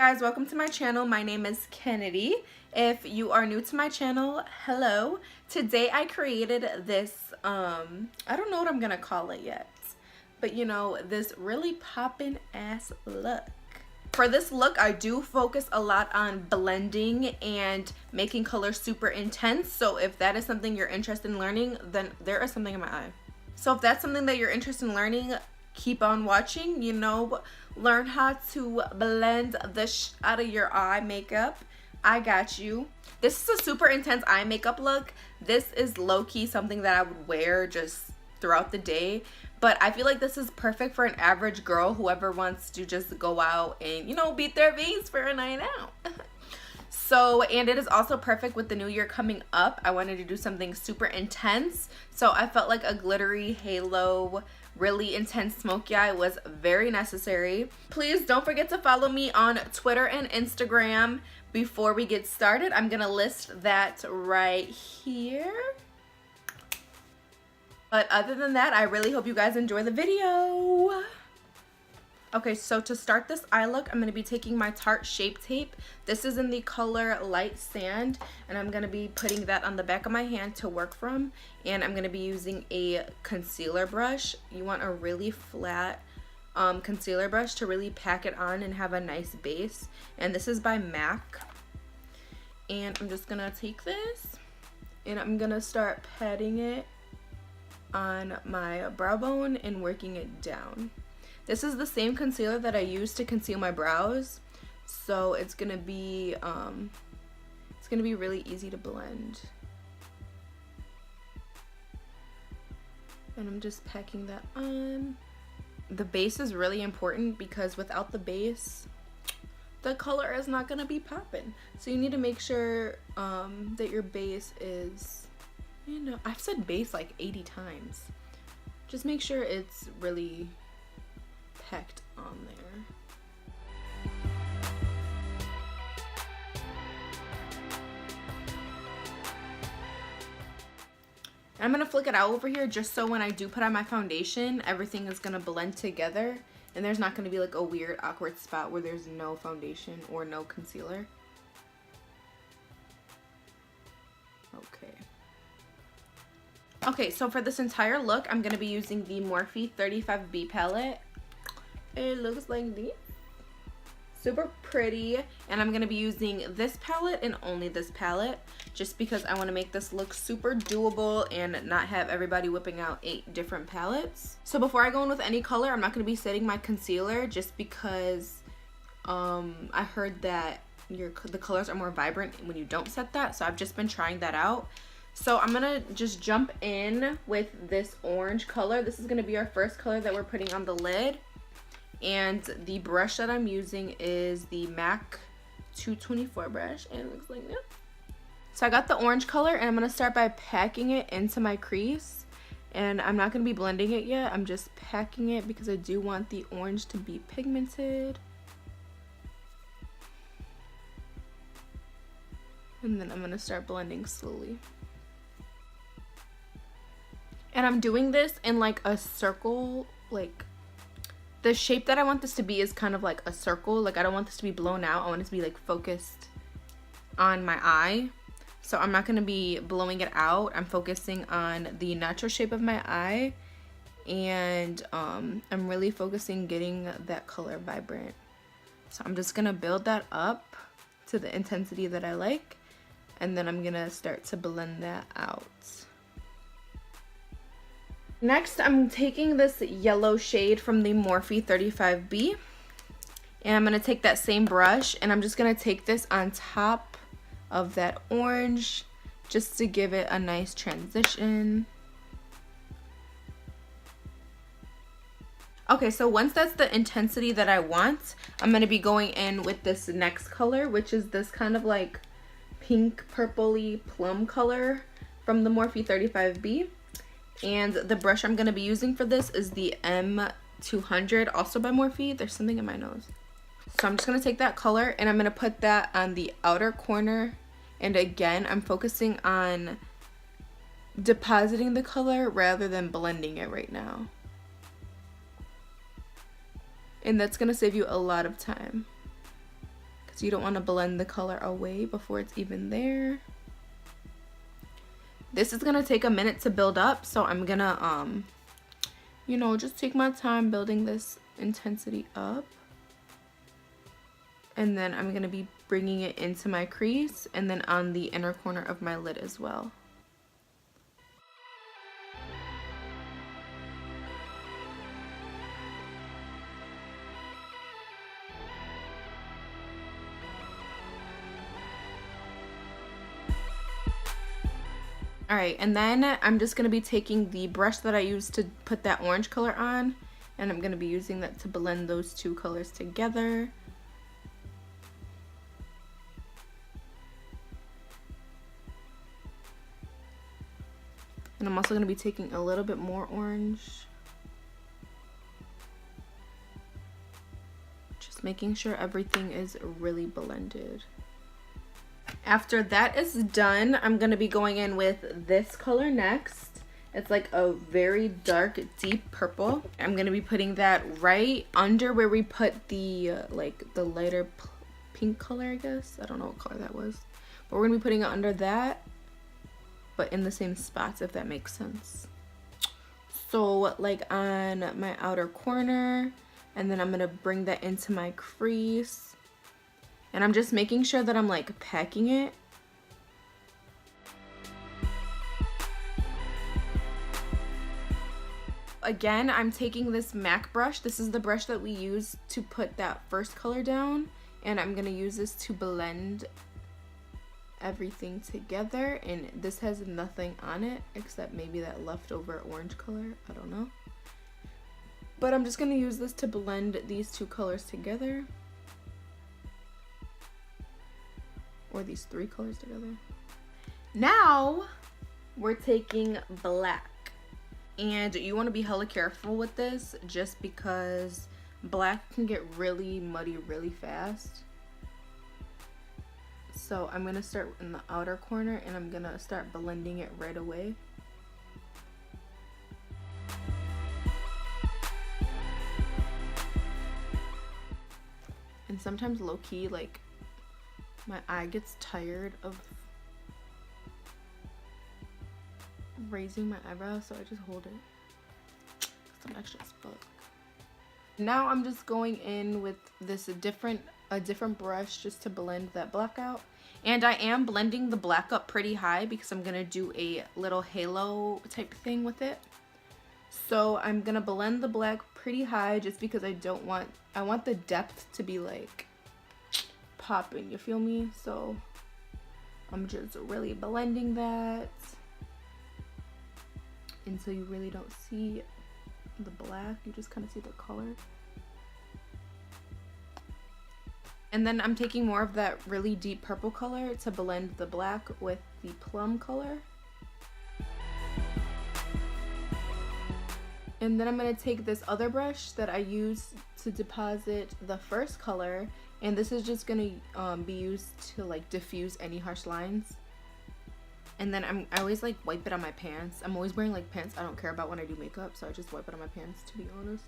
Guys, welcome to my channel. My name is Kennedy. If you are new to my channel, hello. Today I created this I don't know what I'm gonna call it yet, but you know, this really poppin' ass look. For this look, I do focus a lot on blending and making colors super intense. So if that is something you're interested in learning, then there is something in my eye. So if that's something that you're interested in learning, keep on watching. You know, learn how to blend the out of your eye makeup. I got you. This is a super intense eye makeup look. This is low-key something that I would wear just throughout the day, but I feel like this is perfect for an average girl, whoever wants to just go out and, you know, beat their face for a night out. So, and it is also perfect with the new year coming up. I wanted to do something super intense, so I felt like a glittery halo, really intense smoky eye was very necessary. Please don't forget to follow me on Twitter and Instagram. Before we get started, I'm gonna list that right here. But other than that, I really hope you guys enjoy the video. Okay, so to start this eye look, I'm going to be taking my Tarte Shape Tape. This is in the color Light Sand, and I'm going to be putting that on the back of my hand to work from. And I'm going to be using a concealer brush. You want a really flat concealer brush to really pack it on and have a nice base. And this is by MAC. And I'm just going to take this, and I'm going to start patting it on my brow bone and working it down. This is the same concealer that I use to conceal my brows, so it's gonna be really easy to blend. And I'm just packing that on. The base is really important because without the base, the color is not gonna be popping. So you need to make sure that your base is, you know, I've said base like 80 times. Just make sure it's really packed on there. I'm gonna flick it out over here just so when I do put on my foundation, everything is gonna blend together and there's not gonna be like a weird awkward spot where there's no foundation or no concealer. Okay, so for this entire look, I'm going to be using the Morphe 35B palette. It looks like this. Super pretty. And I'm going to be using this palette and only this palette, just because I want to make this look super doable and not have everybody whipping out 8 different palettes. So before I go in with any color, I'm not going to be setting my concealer just because I heard that the colors are more vibrant when you don't set that. So I've just been trying that out. So I'm gonna just jump in with this orange color. This is gonna be our first color that we're putting on the lid. And the brush that I'm using is the MAC 224 brush, and it looks like this. So I got the orange color, and I'm gonna start by packing it into my crease. And I'm not gonna be blending it yet, I'm just packing it because I do want the orange to be pigmented. And then I'm gonna start blending slowly. And I'm doing this in like a circle, like the shape that I want this to be is kind of like a circle. Like I don't want this to be blown out. I want it to be like focused on my eye. So I'm not going to be blowing it out. I'm focusing on the natural shape of my eye. And I'm really focusing getting that color vibrant. So I'm just going to build that up to the intensity that I like. And then I'm going to start to blend that out. Next, I'm taking this yellow shade from the Morphe 35B, and I'm going to take that same brush, and I'm just going to take this on top of that orange just to give it a nice transition. Okay, so once that's the intensity that I want, I'm going to be going in with this next color, which is this kind of like pink purpley plum color from the Morphe 35B. And the brush I'm going to be using for this is the M200, also by Morphe. There's something in my nose. So I'm just going to take that color and I'm going to put that on the outer corner. And again, I'm focusing on depositing the color rather than blending it right now. And that's going to save you a lot of time. So you don't want to blend the color away before it's even there. This is gonna take a minute to build up, so I'm gonna you know, just take my time building this intensity up. And then I'm gonna be bringing it into my crease and then on the inner corner of my lid as well. Alright, and then I'm just going to be taking the brush that I used to put that orange color on, and I'm going to be using that to blend those two colors together. And I'm also going to be taking a little bit more orange. Just making sure everything is really blended. After that is done, I'm going to be going in with this color next. It's like a very dark, deep purple. I'm going to be putting that right under where we put the, like, the lighter pink color, I guess. I don't know what color that was. But we're going to be putting it under that, but in the same spots, if that makes sense. So, like, on my outer corner, and then I'm going to bring that into my crease. And I'm just making sure that I'm like packing it. Again, I'm taking this MAC brush. This is the brush that we use to put that first color down. And I'm gonna use this to blend everything together. And this has nothing on it except maybe that leftover orange color. I don't know. But I'm just gonna use this to blend these two colors together. Or these three colors together. Now we're taking black, and you want to be hella careful with this just because black can get really muddy really fast. So I'm gonna start in the outer corner and I'm gonna start blending it right away. And sometimes low-key, like, my eye gets tired of raising my eyebrows, so I just hold it. Some extra fuck. Now I'm just going in with this a different brush just to blend that black out. And I am blending the black up pretty high because I'm gonna do a little halo type thing with it. So I'm gonna blend the black pretty high just because I want the depth to be like popping, you feel me? So I'm just really blending that until you really don't see the black, you just kind of see the color. And then I'm taking more of that really deep purple color to blend the black with the plum color. And then I'm going to take this other brush that I used to deposit the first color, and this is just going to be used to like diffuse any harsh lines. And then I always like wipe it on my pants. I'm always wearing like pants I don't care about when I do makeup, so I just wipe it on my pants, to be honest.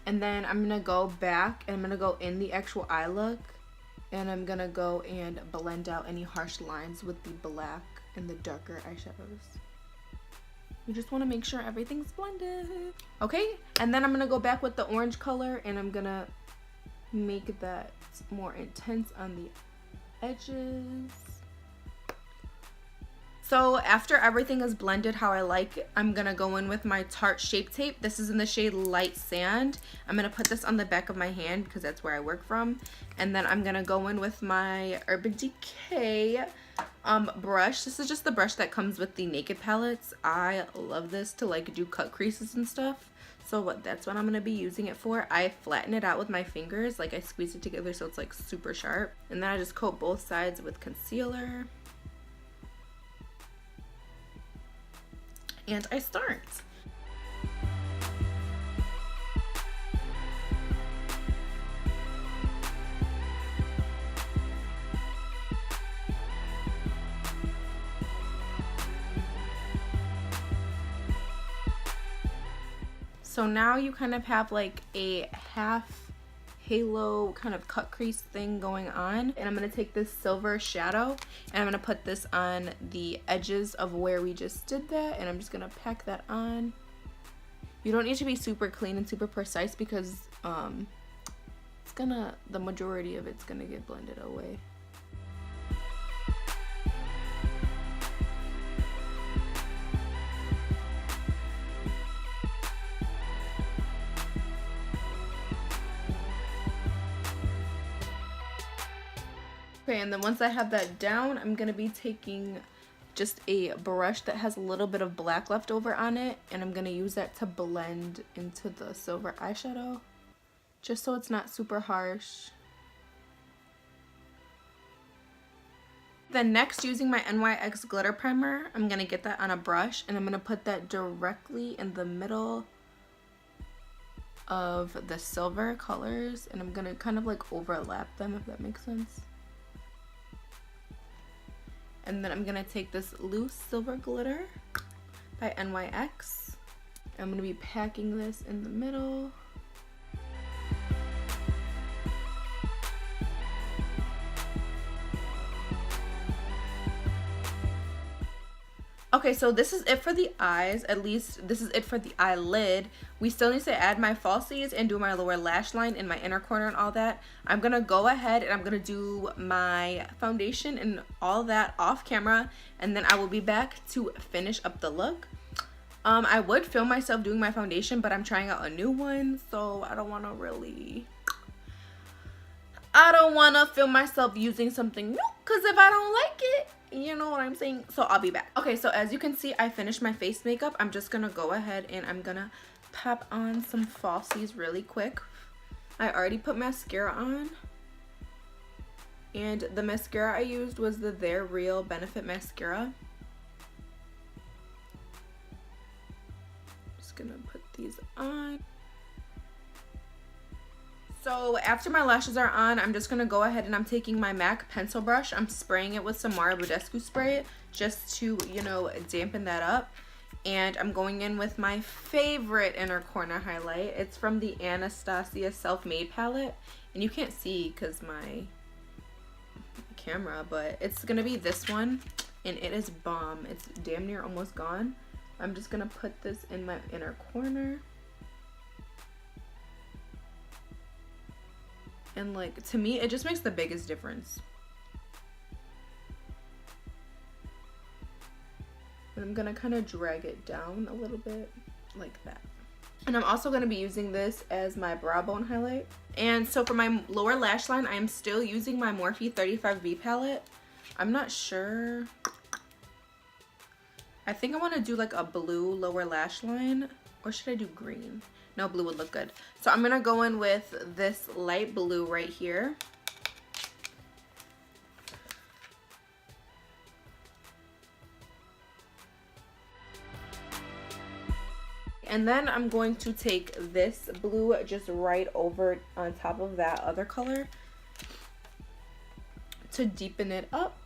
And then I'm going to go back and I'm going to go in the actual eye look, and I'm going to go and blend out any harsh lines with the black and the darker eyeshadows. You just want to make sure everything's blended. Okay, and then I'm going to go back with the orange color and I'm going to make that more intense on the edges. So after everything is blended how I like, I'm going to go in with my Tarte Shape Tape. This is in the shade Light Sand. I'm going to put this on the back of my hand because that's where I work from. And then I'm going to go in with my Urban Decay brush. This is just the brush that comes with the Naked palettes. I love this to like do cut creases and stuff. So that's what I'm going to be using it for. I flatten it out with my fingers. Like I squeeze it together so it's like super sharp. And then I just coat both sides with concealer. And I start. So now you kind of have like a half halo kind of cut crease thing going on. And I'm going to take this silver shadow and I'm going to put this on the edges of where we just did that, and I'm just going to pack that on. You don't need to be super clean and super precise because the majority of it's gonna get blended away. Okay, and then once I have that down, I'm gonna be taking just a brush that has a little bit of black left over on it, and I'm gonna use that to blend into the silver eyeshadow, just so it's not super harsh. Then next, using my NYX glitter primer, I'm gonna get that on a brush and I'm gonna put that directly in the middle of the silver colors, and I'm gonna kind of like overlap them, if that makes sense. And then I'm gonna take this loose silver glitter by NYX. I'm gonna be packing this in the middle. Okay, so this is it for the eyes. At least this is it for the eyelid. We still need to add my falsies and do my lower lash line in my inner corner and all that. I'm gonna go ahead and I'm gonna do my foundation and all that off camera, and then I will be back to finish up the look. I would film myself doing my foundation, but I'm trying out a new one, so I don't want to film myself using something new, because if I don't like it, you know what I'm saying. So I'll be back. Okay, so as you can see, I finished my face makeup. I'm just gonna go ahead and I'm gonna pop on some falsies really quick. I already put mascara on, and the mascara I used was the They're Real Benefit mascara. Just gonna put these on. So after my lashes are on, I'm just gonna go ahead and I'm taking my MAC pencil brush. I'm spraying it with some Mara Budescu spray just to, you know, dampen that up. And I'm going in with my favorite inner corner highlight. It's from the Anastasia Self-Made palette. And you can't see because my camera, but it's gonna be this one. And it is bomb. It's damn near almost gone. I'm just gonna put this in my inner corner. And like, to me, it just makes the biggest difference. And I'm gonna kind of drag it down a little bit like that. And I'm also gonna be using this as my brow bone highlight. And so for my lower lash line, I am still using my Morphe 35V palette. I'm not sure. I think I want to do like a blue lower lash line, or should I do green? No, blue would look good. So I'm gonna go in with this light blue right here. And then I'm going to take this blue just right over on top of that other color to deepen it up.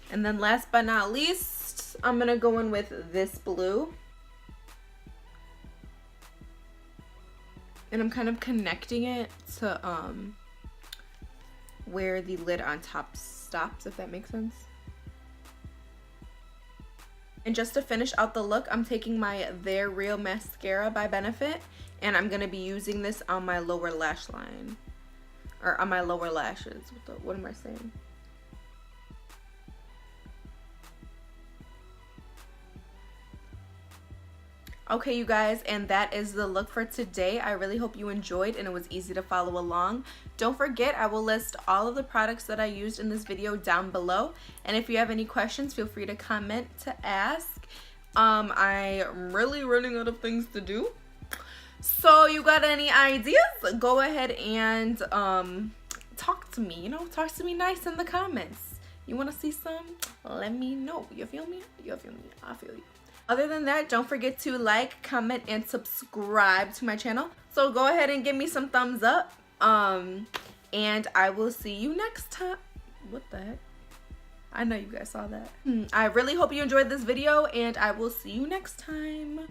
And then last but not least, I'm gonna go in with this blue. And I'm kind of connecting it to where the lid on top stops, if that makes sense. And just to finish out the look, I'm taking my They're Real mascara by Benefit, and I'm gonna be using this on my lower lash line, or on my lower lashes. What am I saying? Okay, you guys, and that is the look for today. I really hope you enjoyed and it was easy to follow along. Don't forget, I will list all of the products that I used in this video down below. And if you have any questions, feel free to comment to ask. I'm really running out of things to do. So you got any ideas? Go ahead and talk to me, you know, talk to me nice in the comments. You want to see some? Let me know. You feel me? You feel me? I feel you. Other than that, don't forget to like, comment, and subscribe to my channel. So go ahead and give me some thumbs up. And I will see you next time. What the heck? I know you guys saw that. I really hope you enjoyed this video, and I will see you next time.